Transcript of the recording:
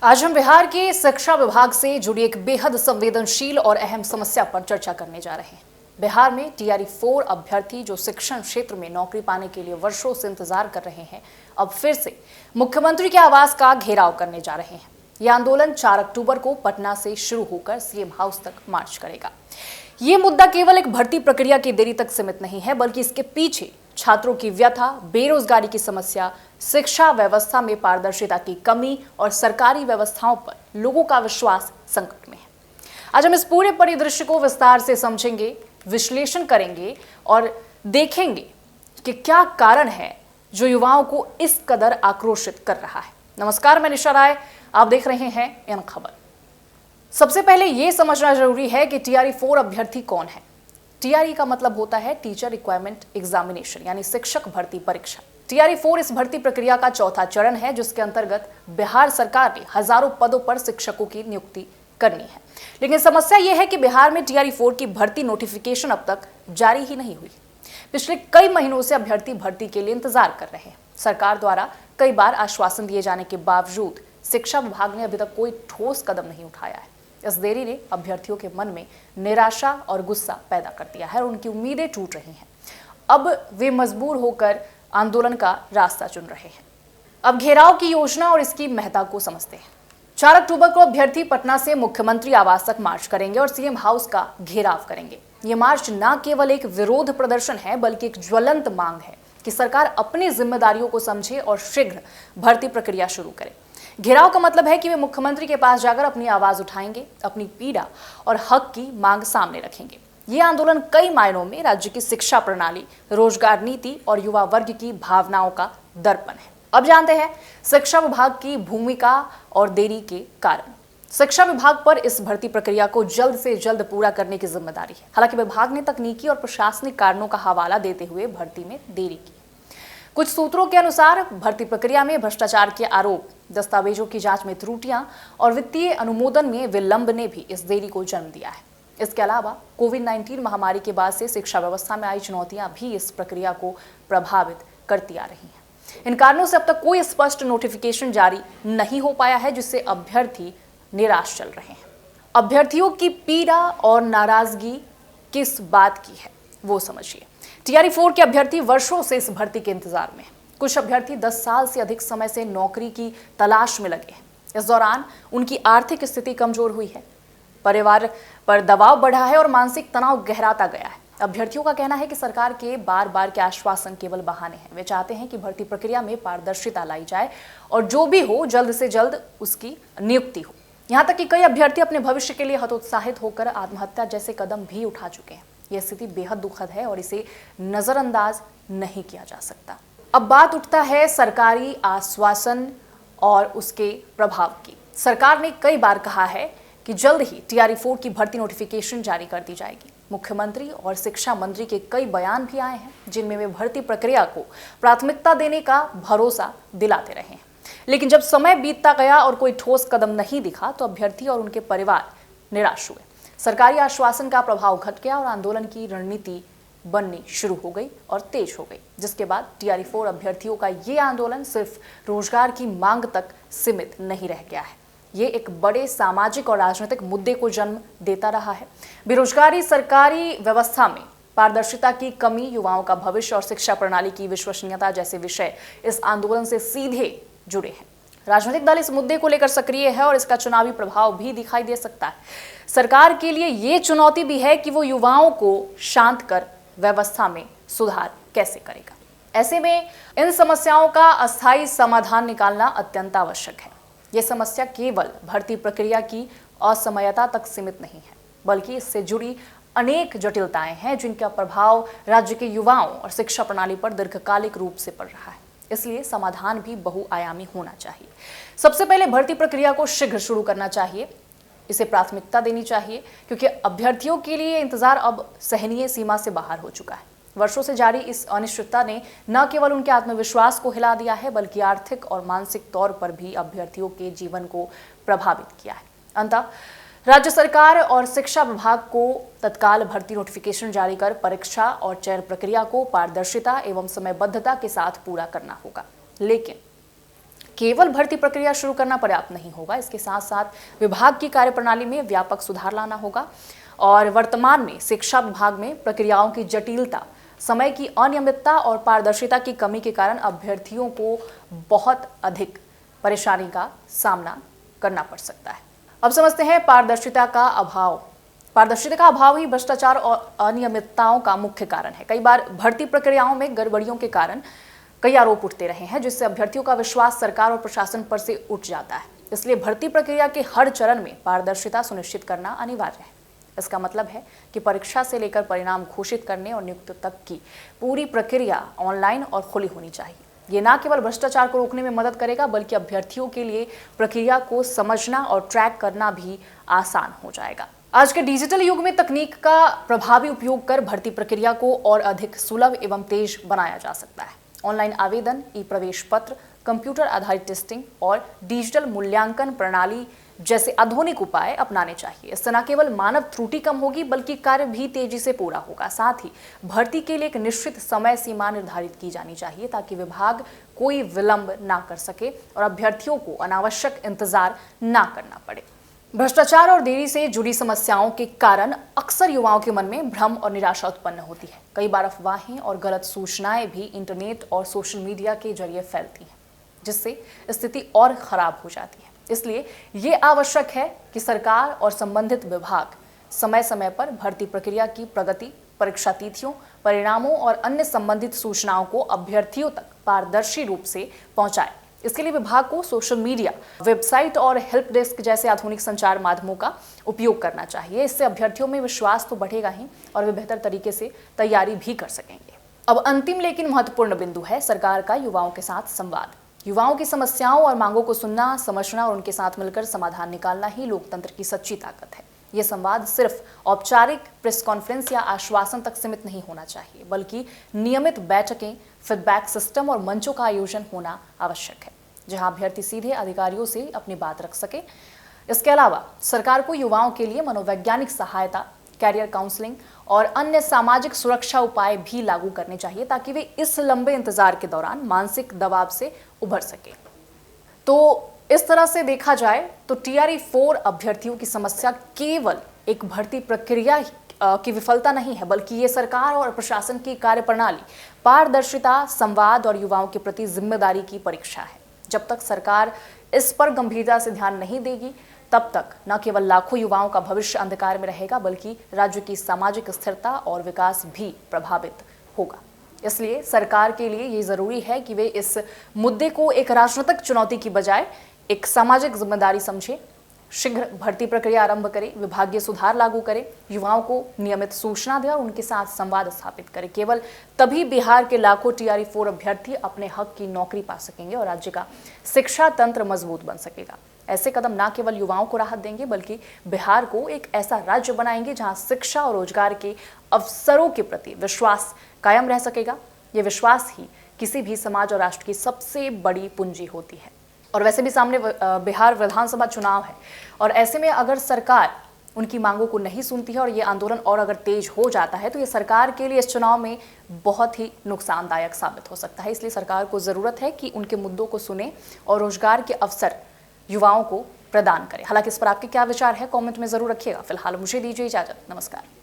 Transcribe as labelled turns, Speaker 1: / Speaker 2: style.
Speaker 1: आज हम बिहार के शिक्षा विभाग से जुड़ी एक बेहद संवेदनशील और अहम समस्या पर चर्चा करने जा रहे हैं। बिहार में टीआरई 4 अभ्यर्थी जो शिक्षण क्षेत्र में नौकरी पाने के लिए वर्षों से इंतजार कर रहे हैं, अब फिर से मुख्यमंत्री के आवास का घेराव करने जा रहे हैं। यह आंदोलन 4 अक्टूबर को पटना से शुरू होकर सीएम हाउस तक मार्च करेगा। ये मुद्दा केवल एक भर्ती प्रक्रिया की देरी तक सीमित नहीं है, बल्कि इसके पीछे छात्रों की व्यथा, बेरोजगारी की समस्या, शिक्षा व्यवस्था में पारदर्शिता की कमी और सरकारी व्यवस्थाओं पर लोगों का विश्वास संकट में है। आज हम इस पूरे परिदृश्य को विस्तार से समझेंगे, विश्लेषण करेंगे और देखेंगे कि क्या कारण है जो युवाओं को इस कदर आक्रोशित कर रहा है। नमस्कार, मैं निशा राय, आप देख रहे हैं इन खबर। सबसे पहले यह समझना जरूरी है कि टीआरई 4 अभ्यर्थी कौन है। टीआरई का मतलब होता है टीचर रिक्वायरमेंट एग्जामिनेशन, यानी शिक्षक भर्ती परीक्षा। टीआरई 4 इस भर्ती प्रक्रिया का चौथा चरण है, जिसके अंतर्गत बिहार सरकार ने हजारों पदों पर शिक्षकों की नियुक्ति करनी है। लेकिन समस्या यह है कि बिहार में टीआरई 4 की भर्ती नोटिफिकेशन अब तक जारी ही नहीं हुई। पिछले कई महीनों से अभ्यर्थी भर्ती के लिए इंतजार कर रहे हैं। सरकार द्वारा कई बार आश्वासन दिए जाने के बावजूद शिक्षा विभाग ने अभी तक कोई ठोस कदम नहीं उठाया है। इस देरी ने अभ्यर्थियों के मन में निराशा और गुस्सा पैदा कर दिया है और उनकी उम्मीदें टूट रही हैं। अब वे मजबूर होकर आंदोलन का रास्ता चुन रहे हैं। अब घेराव की योजना और इसकी महत्ता को समझते हैं। 4 अक्टूबर को अभ्यर्थी पटना से मुख्यमंत्री आवास तक मार्च करेंगे और सीएम हाउस का घेराव करेंगे। ये मार्च न केवल एक विरोध प्रदर्शन है, बल्कि एक ज्वलंत मांग है कि सरकार अपनी जिम्मेदारियों को समझे और शीघ्र भर्ती प्रक्रिया शुरू करे। घेराव का मतलब है कि वे मुख्यमंत्री के पास जाकर अपनी आवाज उठाएंगे, अपनी पीड़ा और हक की मांग सामने रखेंगे। ये आंदोलन कई मायनों में राज्य की शिक्षा प्रणाली, रोजगार नीति और युवा वर्ग की भावनाओं का दर्पण है। अब जानते हैं शिक्षा विभाग की भूमिका और देरी के कारण। शिक्षा विभाग पर इस भर्ती प्रक्रिया को जल्द से जल्द पूरा करने की जिम्मेदारी है। हालांकि विभाग ने तकनीकी और प्रशासनिक कारणों का हवाला देते हुए भर्ती में देरी की। कुछ सूत्रों के अनुसार भर्ती प्रक्रिया में भ्रष्टाचार के आरोप, दस्तावेजों की जांच में त्रुटियां और वित्तीय अनुमोदन में विलंब ने भी इस देरी को जन्म दिया है। इसके अलावा कोविड-19 महामारी के बाद से शिक्षा व्यवस्था में आई चुनौतियां भी इस प्रक्रिया को प्रभावित करती आ रही हैं। इन कारणों से अब तक कोई स्पष्ट नोटिफिकेशन जारी नहीं हो पाया है, जिससे अभ्यर्थी निराश चल रहे हैं। अभ्यर्थियों की पीड़ा और नाराजगी किस बात की है, वो समझिए। टीआरई 4 के अभ्यर्थी वर्षों से इस भर्ती के इंतजार में हैं। कुछ अभ्यर्थी 10 साल से अधिक समय से नौकरी की तलाश में लगे हैं। इस दौरान उनकी आर्थिक स्थिति कमजोर हुई है, परिवार पर दबाव बढ़ा है और मानसिक तनाव गहराता गया है। अभ्यर्थियों का कहना है कि सरकार के बार बार के आश्वासन केवल बहाने हैं। वे चाहते हैं कि भर्ती प्रक्रिया में पारदर्शिता लाई जाए और जो भी हो जल्द से जल्द उसकी नियुक्ति हो। यहाँ तक कि कई अभ्यर्थी अपने भविष्य के लिए हतोत्साहित होकर आत्महत्या जैसे कदम भी उठा चुके हैं। यह स्थिति बेहद दुखद है और इसे नजरअंदाज नहीं किया जा सकता। अब बात उठता है सरकारी आश्वासन और उसके प्रभाव की। सरकार ने कई बार कहा है कि जल्द ही टीआरई 4 की भर्ती नोटिफिकेशन जारी कर दी जाएगी। मुख्यमंत्री और शिक्षा मंत्री के कई बयान भी आए हैं, जिनमें वे भर्ती प्रक्रिया को प्राथमिकता देने का भरोसा दिलाते रहे हैं। लेकिन जब समय बीतता गया और कोई ठोस कदम नहीं दिखा, तो अभ्यर्थी और उनके परिवार निराश हुए। सरकारी आश्वासन का प्रभाव घट गया और आंदोलन की रणनीति बननी शुरू हो गई और तेज हो गई, जिसके बाद टीआरई 4 अभ्यर्थियों का ये आंदोलन सिर्फ रोजगार की मांग तक सीमित नहीं रह गया है। ये एक बड़े सामाजिक और राजनीतिक मुद्दे को जन्म देता रहा है। बेरोजगारी, सरकारी व्यवस्था में पारदर्शिता की कमी, युवाओं का भविष्य और शिक्षा प्रणाली की विश्वसनीयता जैसे विषय इस आंदोलन से सीधे जुड़े हैं। राजनीतिक दल इस मुद्दे को लेकर सक्रिय है और इसका चुनावी प्रभाव भी दिखाई दे सकता है। सरकार के लिए ये चुनौती भी है कि वो युवाओं को शांत कर व्यवस्था में सुधार कैसे करेगा। ऐसे में इन समस्याओं का अस्थायी समाधान निकालना अत्यंत आवश्यक है। यह समस्या केवल भर्ती प्रक्रिया की असमयता तक सीमित नहीं है, बल्कि इससे जुड़ी अनेक जटिलताएं हैं, जिनका प्रभाव राज्य के युवाओं और शिक्षा प्रणाली पर दीर्घकालिक रूप से पड़ रहा है। इसलिए समाधान भी बहुआयामी होना चाहिए। सबसे पहले भर्ती प्रक्रिया को शीघ्र शुरू करना चाहिए, इसे प्राथमिकता देनी चाहिए, क्योंकि अभ्यर्थियों के लिए इंतजार अब सहनीय सीमा से बाहर हो चुका है। वर्षों से जारी इस अनिश्चितता ने न केवल उनके आत्मविश्वास को हिला दिया है, बल्कि आर्थिक और मानसिक तौर पर भी अभ्यर्थियों के जीवन को प्रभावित किया है। अंततः राज्य सरकार और शिक्षा विभाग को तत्काल भर्ती नोटिफिकेशन जारी कर परीक्षा और चयन प्रक्रिया को पारदर्शिता एवं समयबद्धता के साथ पूरा करना होगा। लेकिन केवल भर्ती प्रक्रिया शुरू करना पर्याप्त नहीं होगा, इसके साथ साथ विभाग की कार्यप्रणाली में व्यापक सुधार लाना होगा। और वर्तमान में शिक्षा विभाग में प्रक्रियाओं की जटिलता, समय की अनियमितता और पारदर्शिता की कमी के कारण अभ्यर्थियों को बहुत अधिक परेशानी का सामना करना पड़ सकता है। अब समझते हैं पारदर्शिता का अभाव। पारदर्शिता का अभाव ही भ्रष्टाचार और अनियमितताओं का मुख्य कारण है। कई बार भर्ती प्रक्रियाओं में गड़बड़ियों के कारण कई आरोप उठते रहे हैं, जिससे अभ्यर्थियों का विश्वास सरकार और प्रशासन पर से उठ जाता है। इसलिए भर्ती प्रक्रिया के हर चरण में पारदर्शिता सुनिश्चित करना अनिवार्य है। इसका मतलब है कि परीक्षा से लेकर परिणाम घोषित करने और नियुक्ति तक की पूरी प्रक्रिया ऑनलाइन और खुली होनी चाहिए। ये न केवल भ्रष्टाचार को रोकने में मदद करेगा, बल्कि अभ्यर्थियों के लिए प्रक्रिया को समझना और ट्रैक करना भी आसान हो जाएगा। आज के डिजिटल युग में तकनीक का प्रभावी उपयोग कर भर्ती प्रक्रिया को और अधिक सुलभ एवं तेज बनाया जा सकता है। ऑनलाइन आवेदन, ई प्रवेश पत्र, कंप्यूटर आधारित टेस्टिंग और डिजिटल मूल्यांकन प्रणाली जैसे आधुनिक उपाय अपनाने चाहिए। इससे न केवल मानव त्रुटि कम होगी, बल्कि कार्य भी तेजी से पूरा होगा। साथ ही भर्ती के लिए एक निश्चित समय सीमा निर्धारित की जानी चाहिए, ताकि विभाग कोई विलंब ना कर सके और अभ्यर्थियों को अनावश्यक इंतजार ना करना पड़े। भ्रष्टाचार और देरी से जुड़ी समस्याओं के कारण अक्सर युवाओं के मन में भ्रम और निराशा उत्पन्न होती है। कई बार अफवाहें और गलत सूचनाएं भी इंटरनेट और सोशल मीडिया के जरिए फैलती हैं, जिससे स्थिति और खराब हो जाती है। इसलिए ये आवश्यक है कि सरकार और संबंधित विभाग समय समय पर भर्ती प्रक्रिया की प्रगति, परीक्षा तिथियों, परिणामों और अन्य संबंधित सूचनाओं को अभ्यर्थियों तक पारदर्शी रूप से पहुंचाए। इसके लिए विभाग को सोशल मीडिया, वेबसाइट और हेल्प डेस्क जैसे आधुनिक संचार माध्यमों का उपयोग करना चाहिए। इससे अभ्यर्थियों में विश्वास तो बढ़ेगा ही और वे बेहतर तरीके से तैयारी भी कर सकेंगे। अब अंतिम लेकिन महत्वपूर्ण बिंदु है सरकार का युवाओं के साथ संवाद। युवाओं की समस्याओं और मांगों को सुनना, समझना और उनके साथ मिलकर समाधान निकालना ही लोकतंत्र की सच्ची ताकत है। ये संवाद सिर्फ औपचारिक प्रेस कॉन्फ्रेंस या आश्वासन तक सीमित नहीं होना चाहिए, बल्कि नियमित बैठकें, फीडबैक सिस्टम और मंचों का आयोजन होना आवश्यक है, जहां अभ्यर्थी सीधे अधिकारियों से अपनी बात रख सके। इसके अलावा सरकार को युवाओं के लिए मनोवैज्ञानिक सहायता, कैरियर काउंसलिंग और अन्य सामाजिक सुरक्षा उपाय भी लागू करने चाहिए, ताकि वे इस लंबे इंतजार के दौरान मानसिक दबाव से उभर सके। तो इस तरह से देखा जाए तो TRE 4 अभ्यर्थियों की समस्या केवल एक भर्ती प्रक्रिया की विफलता नहीं है, बल्कि ये सरकार और प्रशासन की कार्यप्रणाली, पारदर्शिता, संवाद और युवाओं के प्रति जिम्मेदारी की परीक्षा है। जब तक सरकार इस पर गंभीरता से ध्यान नहीं देगी, तब तक न केवल लाखों युवाओं का भविष्य अंधकार में रहेगा, बल्कि राज्य की सामाजिक स्थिरता और विकास भी प्रभावित होगा। इसलिए सरकार के लिए ये जरूरी है कि वे इस मुद्दे को एक राजनीतिक चुनौती की बजाय एक सामाजिक जिम्मेदारी समझे, शीघ्र भर्ती प्रक्रिया आरंभ करें, विभागीय सुधार लागू करें, युवाओं को नियमित सूचना दें और उनके साथ संवाद स्थापित करें। केवल तभी बिहार के लाखों TRE 4 अभ्यर्थी अपने हक की नौकरी पा सकेंगे और राज्य का शिक्षा तंत्र मजबूत बन सकेगा। ऐसे कदम न केवल युवाओं को राहत देंगे, बल्कि बिहार को एक ऐसा राज्य बनाएंगे जहां शिक्षा और रोजगार के अवसरों के प्रति विश्वास कायम रह सकेगा। ये विश्वास ही किसी भी समाज और राष्ट्र की सबसे बड़ी पूंजी होती है। और वैसे भी सामने बिहार विधानसभा चुनाव है, और ऐसे में अगर सरकार उनकी मांगों को नहीं सुनती है और ये आंदोलन और अगर तेज हो जाता है, तो ये सरकार के लिए इस चुनाव में बहुत ही नुकसानदायक साबित हो सकता है। इसलिए सरकार को ज़रूरत है कि उनके मुद्दों को सुने और रोजगार के अवसर युवाओं को प्रदान करें। हालांकि इस पर आपके क्या विचार है, कमेंट में जरूर रखिएगा। फिलहाल मुझे दीजिए इजाजत। नमस्कार।